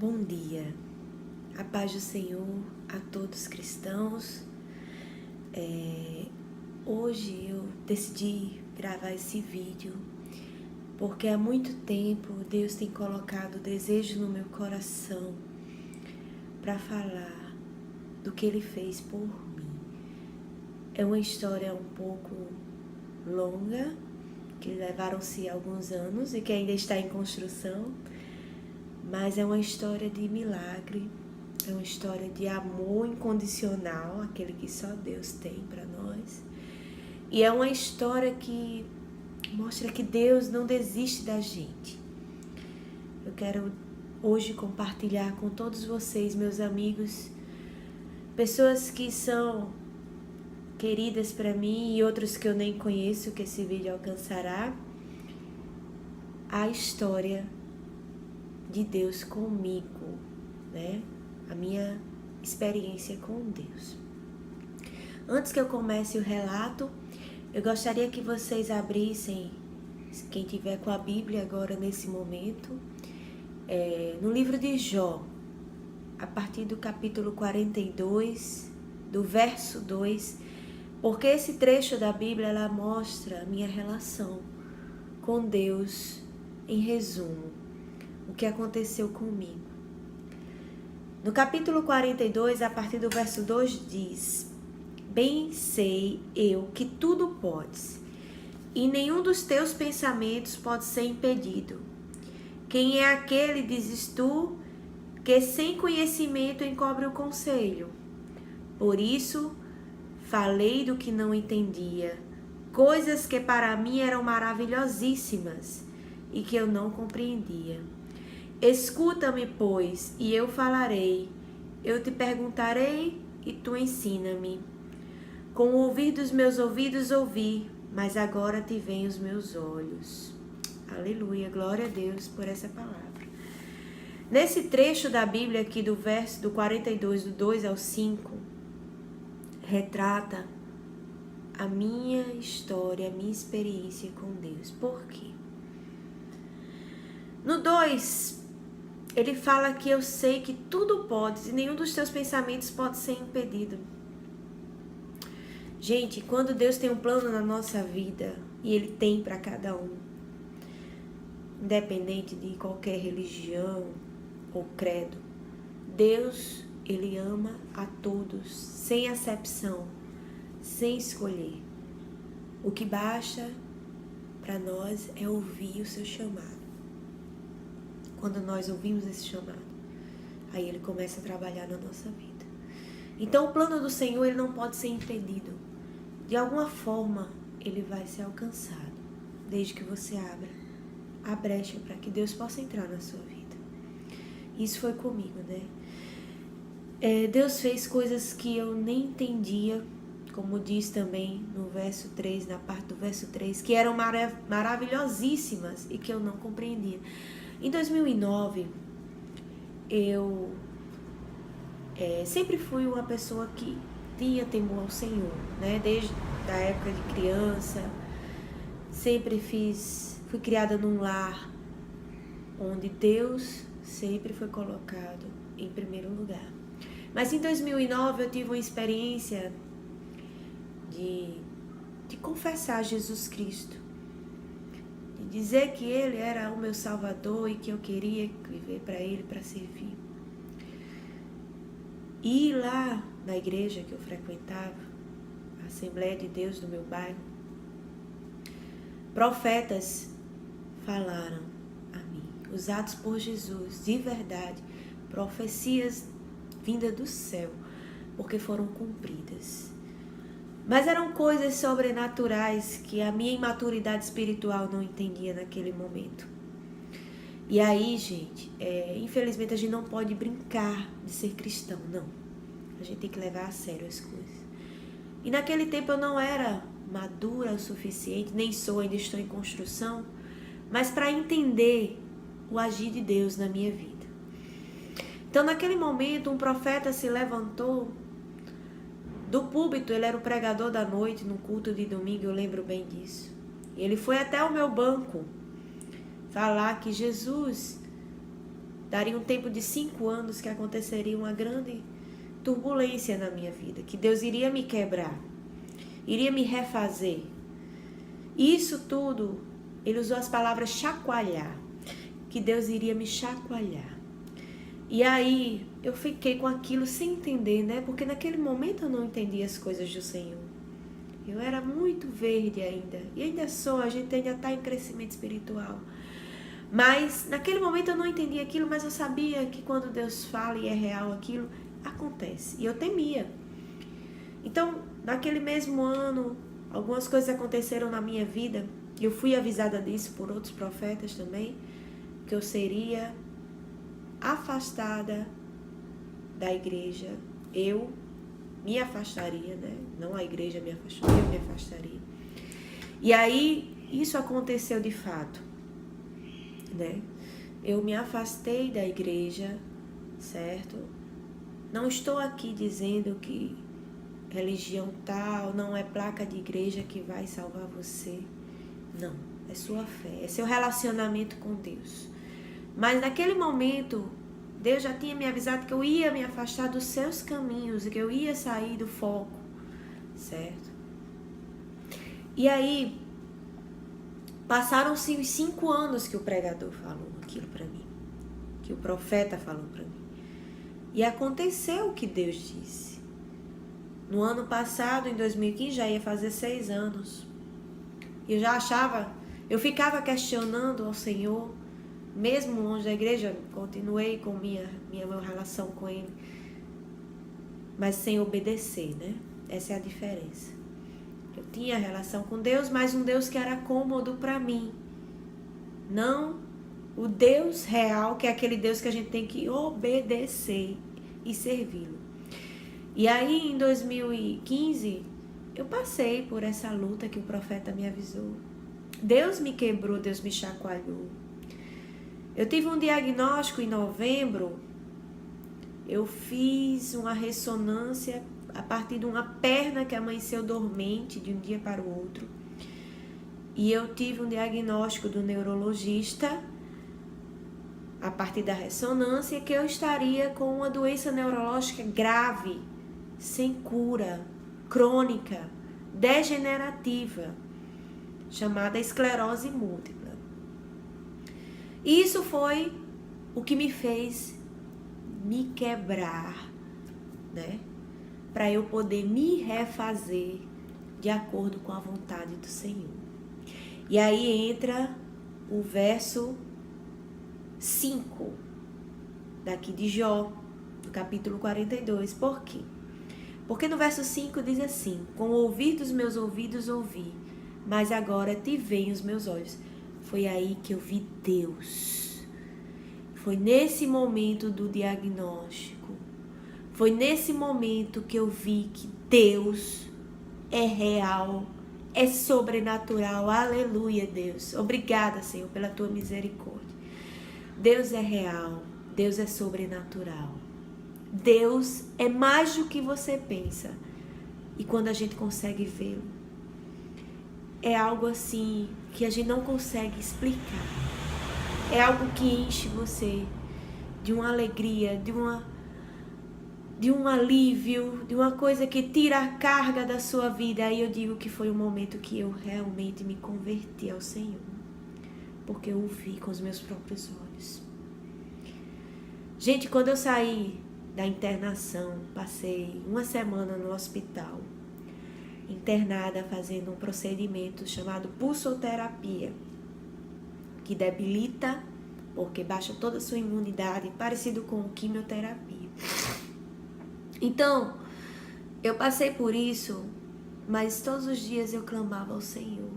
Bom dia, a paz do Senhor a todos os cristãos. Hoje eu decidi gravar esse vídeo porque há muito tempo Deus tem colocado o desejo no meu coração para falar do que Ele fez por mim. É uma história um pouco longa, que levaram-se alguns anos e que ainda está em construção, mas é uma história de milagre, é uma história de amor incondicional, aquele que só Deus tem para nós. E é uma história que mostra que Deus não desiste da gente. Eu quero hoje compartilhar com todos vocês, meus amigos, pessoas que são queridas para mim e outros que eu nem conheço, que esse vídeo alcançará, a história de Deus comigo, né? A minha experiência com Deus. Antes que eu comece o relato, eu gostaria que vocês abrissem, quem tiver com a Bíblia agora nesse momento, no livro de Jó, a partir do capítulo 42, do verso 2, porque esse trecho da Bíblia, ela mostra a minha relação com Deus, em resumo, o que aconteceu comigo. No capítulo 42, a partir do verso 2, diz: Bem sei eu que tudo podes, e nenhum dos teus pensamentos pode ser impedido. Quem é aquele, dizes tu, que sem conhecimento encobre o conselho? Por isso, falei do que não entendia, coisas que para mim eram maravilhosíssimas e que eu não compreendia. Escuta-me, pois, e eu falarei. Eu te perguntarei e tu ensina-me. Com o ouvir dos meus ouvidos ouvi, mas agora te veem os meus olhos. Aleluia, glória a Deus por essa palavra. Nesse trecho da Bíblia aqui do verso do 42, do 2 ao 5, retrata a minha história, a minha experiência com Deus. Por quê? No 2, ele fala que eu sei que tudo podes e nenhum dos teus pensamentos pode ser impedido. Gente, quando Deus tem um plano na nossa vida, e Ele tem para cada um, independente de qualquer religião ou credo, Deus, Ele ama a todos, sem acepção, sem escolher. O que basta para nós é ouvir o seu chamado. Quando nós ouvimos esse chamado, aí Ele começa a trabalhar na nossa vida. Então o plano do Senhor, ele não pode ser impedido. De alguma forma, ele vai ser alcançado, desde que você abra a brecha para que Deus possa entrar na sua vida. Isso foi comigo, né? Deus fez coisas que eu nem entendia, como diz também no verso 3, na parte do verso 3, que eram maravilhosíssimas e que eu não compreendia. Em 2009, eu sempre fui uma pessoa que tinha temor ao Senhor, né? Desde a época de criança, sempre fui criada num lar onde Deus sempre foi colocado em primeiro lugar. Mas em 2009 eu tive uma experiência de confessar Jesus Cristo, de dizer que Ele era o meu Salvador e que eu queria viver para Ele, para servir. E lá na igreja que eu frequentava, a Assembleia de Deus do meu bairro, profetas falaram a mim, usados por Jesus, de verdade, profecias vindas do céu, porque foram cumpridas. Mas eram coisas sobrenaturais que a minha imaturidade espiritual não entendia naquele momento. E aí, gente, infelizmente a gente não pode brincar de ser cristão, não. A gente tem que levar a sério as coisas. E naquele tempo eu não era madura o suficiente, nem sou, ainda estou em construção, mas para entender o agir de Deus na minha vida. Então, naquele momento, um profeta se levantou do púlpito, ele era o pregador da noite, no culto de domingo, eu lembro bem disso. E ele foi até o meu banco falar que Jesus daria um tempo de 5 anos que aconteceria uma grande turbulência na minha vida, que Deus iria me quebrar, iria me refazer. Isso tudo, ele usou as palavras chacoalhar, que Deus iria me chacoalhar. E aí eu fiquei com aquilo sem entender, né? Porque naquele momento eu não entendia as coisas do Senhor. Eu era muito verde ainda, e ainda sou, a gente ainda está em crescimento espiritual. Mas naquele momento eu não entendia aquilo, mas eu sabia que quando Deus fala e é real aquilo, acontece. E eu temia. Então, naquele mesmo ano, algumas coisas aconteceram na minha vida, e eu fui avisada disso por outros profetas também, que eu seria afastada da igreja. Eu me afastaria, né? Não a igreja me afastou, eu me afastaria. E aí, isso aconteceu de fato, né? Eu me afastei da igreja, certo? Não estou aqui dizendo que religião tal não é placa de igreja que vai salvar você. Não, é sua fé, é seu relacionamento com Deus. Mas naquele momento, Deus já tinha me avisado que eu ia me afastar dos seus caminhos e que eu ia sair do foco, certo? E aí, passaram-se os 5 anos que o pregador falou aquilo para mim, que o profeta falou para mim. E aconteceu o que Deus disse. No ano passado, em 2015, já ia fazer 6 anos. Eu já achava, eu ficava questionando ao Senhor, mesmo longe da igreja, continuei com minha relação com Ele, mas sem obedecer, né? Essa é a diferença. Eu tinha relação com Deus, mas um Deus que era cômodo para mim. Não o Deus real, que é aquele Deus que a gente tem que obedecer e servi-lo. E aí, em 2015, eu passei por essa luta que o profeta me avisou. Deus me quebrou, Deus me chacoalhou. Eu tive um diagnóstico em novembro. Eu fiz uma ressonância a partir de uma perna que amanheceu dormente de um dia para o outro. E eu tive um diagnóstico do neurologista, a partir da ressonância, que eu estaria com uma doença neurológica grave, sem cura, crônica, degenerativa, chamada esclerose múltipla. E isso foi o que me fez me quebrar, né? Para eu poder me refazer de acordo com a vontade do Senhor. E aí entra o verso 5 daqui de Jó, do capítulo 42. Por quê? Porque no verso 5 diz assim: com o ouvir dos meus ouvidos ouvi, mas agora te veem os meus olhos. Foi aí que eu vi Deus. Foi nesse momento do diagnóstico. Foi nesse momento que eu vi que Deus é real, é sobrenatural. Aleluia, Deus. Obrigada, Senhor, pela tua misericórdia. Deus é real, Deus é sobrenatural. Deus é mais do que você pensa. E quando a gente consegue vê-lo, é algo assim que a gente não consegue explicar. É algo que enche você de uma alegria, de um alívio, de uma coisa que tira a carga da sua vida. Aí eu digo que foi o momento que eu realmente me converti ao Senhor, porque eu o vi com os meus próprios olhos. Gente, quando eu saí da internação, passei uma semana no hospital, internada, fazendo um procedimento chamado pulsoterapia, que debilita, porque baixa toda a sua imunidade, parecido com quimioterapia. Então, eu passei por isso, mas todos os dias eu clamava ao Senhor.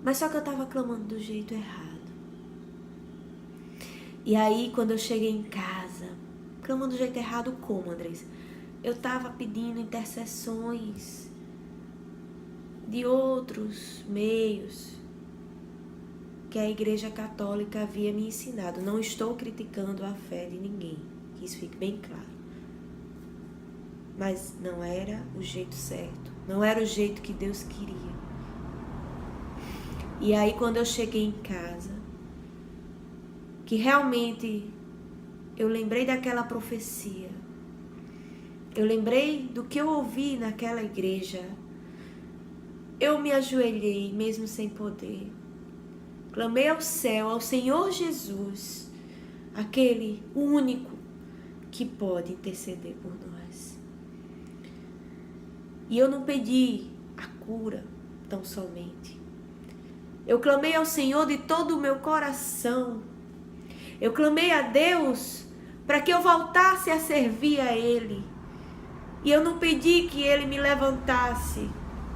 Mas só que eu estava clamando do jeito errado. E aí, quando eu cheguei em casa, clamando do jeito errado como, Andressa? Eu estava pedindo intercessões de outros meios que a Igreja Católica havia me ensinado. Não estou criticando a fé de ninguém, que isso fique bem claro. Mas não era o jeito certo, não era o jeito que Deus queria. E aí, quando eu cheguei em casa, que realmente eu lembrei daquela profecia. Eu lembrei do que eu ouvi naquela igreja. Eu me ajoelhei, mesmo sem poder. Clamei ao céu, ao Senhor Jesus, aquele único que pode interceder por nós. E eu não pedi a cura tão somente. Eu clamei ao Senhor de todo o meu coração. Eu clamei a Deus para que eu voltasse a servir a Ele. E eu não pedi que Ele me levantasse.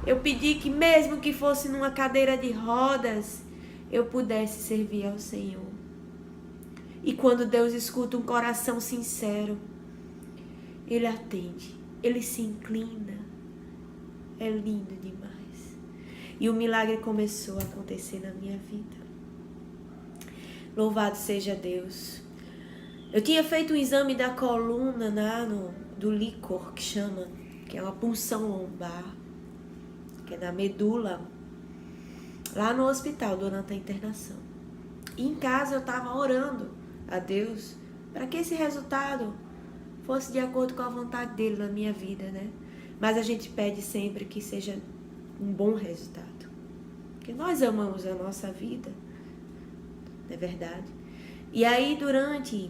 Eu pedi que mesmo que fosse numa cadeira de rodas, eu pudesse servir ao Senhor. E quando Deus escuta um coração sincero, Ele atende, Ele se inclina. É lindo demais. E o milagre começou a acontecer na minha vida. Louvado seja Deus. Eu tinha feito um exame da coluna do líquor, que chama, que é uma punção lombar, que é na medula, lá no hospital durante a internação. E em casa eu estava orando a Deus para que esse resultado fosse de acordo com a vontade dele na minha vida, né? Mas a gente pede sempre que seja um bom resultado. Porque nós amamos a nossa vida, não é verdade? E aí, durante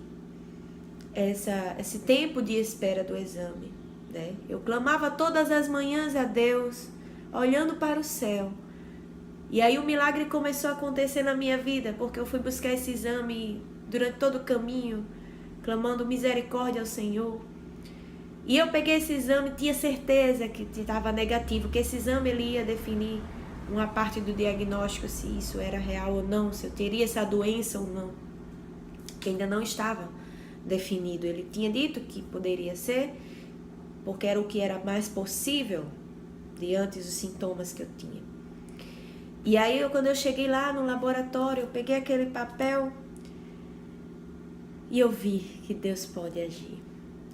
esse tempo de espera do exame, né? Eu clamava todas as manhãs a Deus, olhando para o céu. E aí o milagre começou a acontecer na minha vida, porque eu fui buscar esse exame durante todo o caminho, clamando misericórdia ao Senhor. E eu peguei esse exame, tinha certeza que estava negativo, que esse exame ele ia definir uma parte do diagnóstico, se isso era real ou não, se eu teria essa doença ou não, que ainda não estava definido. Ele tinha dito que poderia ser, porque era o que era mais possível, diante dos sintomas que eu tinha. E aí, quando eu cheguei lá no laboratório, eu peguei aquele papel e eu vi que Deus pode agir.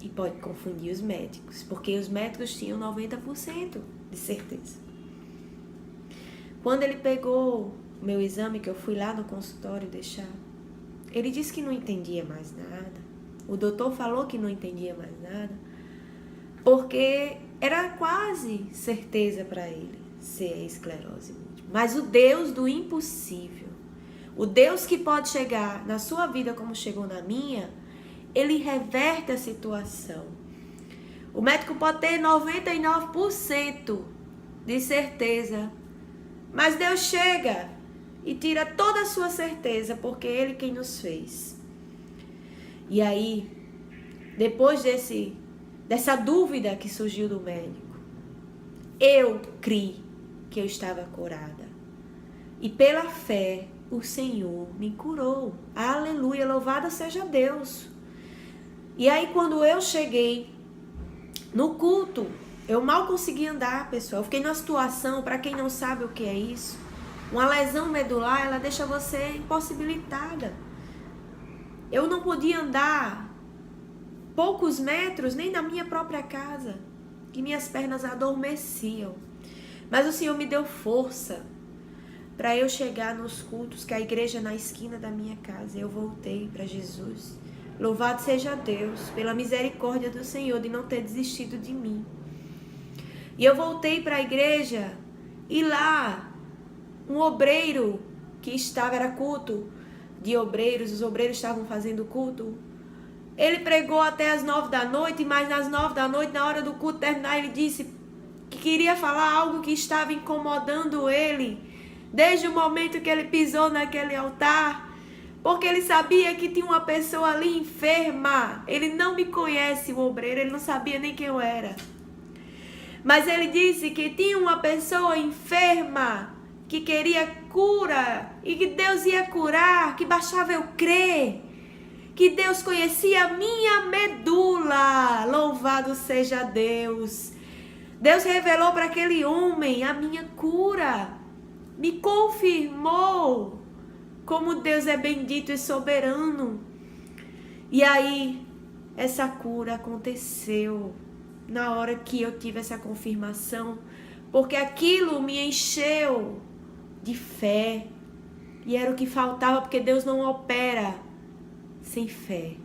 E pode confundir os médicos, porque os médicos tinham 90% de certeza. Quando ele pegou o meu exame, que eu fui lá no consultório deixar, ele disse que não entendia mais nada. O doutor falou que não entendia mais nada, porque era quase certeza para ele ser a esclerose múltipla. Mas o Deus do impossível, o Deus que pode chegar na sua vida como chegou na minha, Ele reverte a situação. O médico pode ter 99% de certeza, mas Deus chega e tira toda a sua certeza, porque é Ele quem nos fez. E aí, depois dessa dúvida que surgiu do médico, eu criei que eu estava curada. E pela fé, o Senhor me curou. Aleluia, louvado seja Deus. E aí, quando eu cheguei no culto, eu mal consegui andar, pessoal. Eu fiquei numa situação, para quem não sabe o que é isso, uma lesão medular, ela deixa você impossibilitada. Eu não podia andar poucos metros, nem na minha própria casa, que minhas pernas adormeciam. Mas o Senhor me deu força para eu chegar nos cultos, que a igreja é na esquina da minha casa. Eu voltei para Jesus. Louvado seja Deus pela misericórdia do Senhor de não ter desistido de mim. E eu voltei para a igreja e lá um obreiro que era culto de obreiros, os obreiros estavam fazendo culto. Ele pregou até as 9 da noite, mas às 9 da noite, na hora do culto terminar, ele disse que queria falar algo que estava incomodando ele desde o momento que ele pisou naquele altar. Porque ele sabia que tinha uma pessoa ali enferma. Ele não me conhece, o obreiro, ele não sabia nem quem eu era. Mas ele disse que tinha uma pessoa enferma, que queria cura, e que Deus ia curar, que bastava eu crer, que Deus conhecia a minha medula. Louvado seja Deus. Deus revelou para aquele homem a minha cura, me confirmou como Deus é bendito e soberano. E aí, essa cura aconteceu na hora que eu tive essa confirmação, porque aquilo me encheu de fé. E era o que faltava, porque Deus não opera sem fé.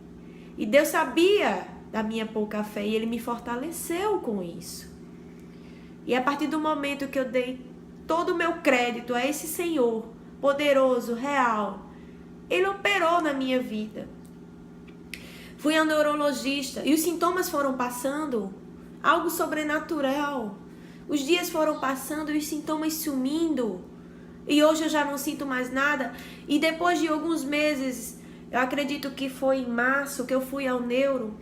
E Deus sabia da minha pouca fé e Ele me fortaleceu com isso. E a partir do momento que eu dei todo o meu crédito a esse Senhor poderoso, real, Ele operou na minha vida. Fui ao neurologista e os sintomas foram passando, algo sobrenatural. Os dias foram passando e os sintomas sumindo. E hoje eu já não sinto mais nada. E depois de alguns meses, eu acredito que foi em março que eu fui ao neuro.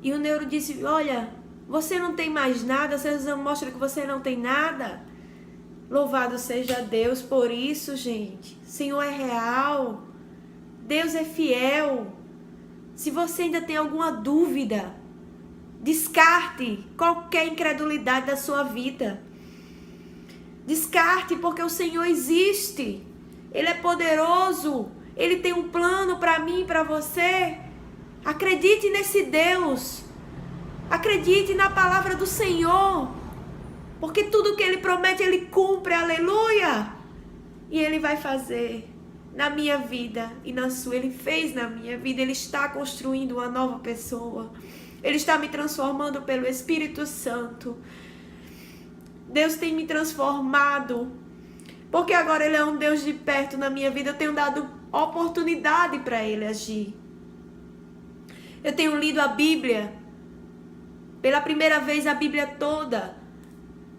E o neuro disse, olha, você não tem mais nada, seu exame mostra que você não tem nada. Louvado seja Deus por isso, gente. O Senhor é real. Deus é fiel. Se você ainda tem alguma dúvida, descarte qualquer incredulidade da sua vida. Descarte, porque o Senhor existe. Ele é poderoso. Ele tem um plano para mim e para você. Acredite nesse Deus. Acredite na palavra do Senhor. Porque tudo que Ele promete, Ele cumpre. Aleluia. E Ele vai fazer na minha vida e na sua. Ele fez na minha vida. Ele está construindo uma nova pessoa. Ele está me transformando pelo Espírito Santo. Deus tem me transformado. Porque agora Ele é um Deus de perto na minha vida. Eu tenho dado oportunidade para Ele agir. Eu tenho lido a Bíblia. Pela primeira vez a Bíblia toda.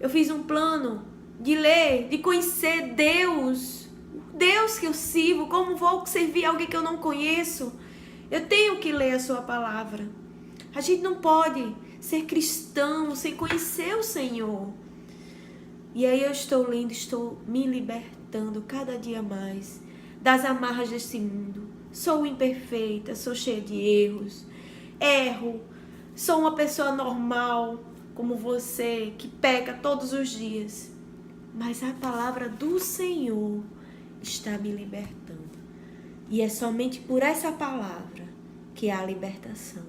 Eu fiz um plano de ler, de conhecer Deus. Deus que eu sirvo. Como vou servir alguém que eu não conheço? Eu tenho que ler a sua palavra. A gente não pode ser cristão sem conhecer o Senhor. E aí eu estou lendo, estou me libertando cada dia mais das amarras desse mundo. Sou imperfeita, sou cheia de erros, erro, sou uma pessoa normal como você, que peca todos os dias. Mas a palavra do Senhor está me libertando. E é somente por essa palavra que há libertação.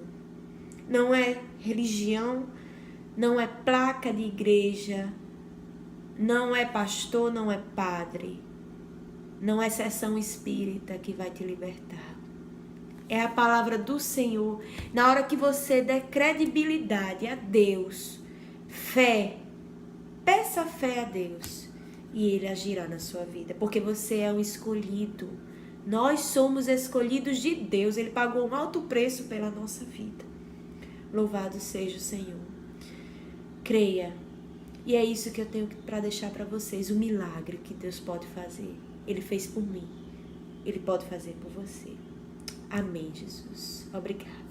Não é religião, não é placa de igreja, não é pastor, não é padre, não é sessão espírita que vai te libertar. É a palavra do Senhor. Na hora que você der credibilidade a Deus, fé, peça fé a Deus e Ele agirá na sua vida, porque você é um escolhido. Nós somos escolhidos de Deus. Ele pagou um alto preço pela nossa vida. Louvado seja o Senhor. Creia. E é isso que eu tenho para deixar para vocês. O milagre que Deus pode fazer. Ele fez por mim. Ele pode fazer por você. Amém, Jesus. Obrigada.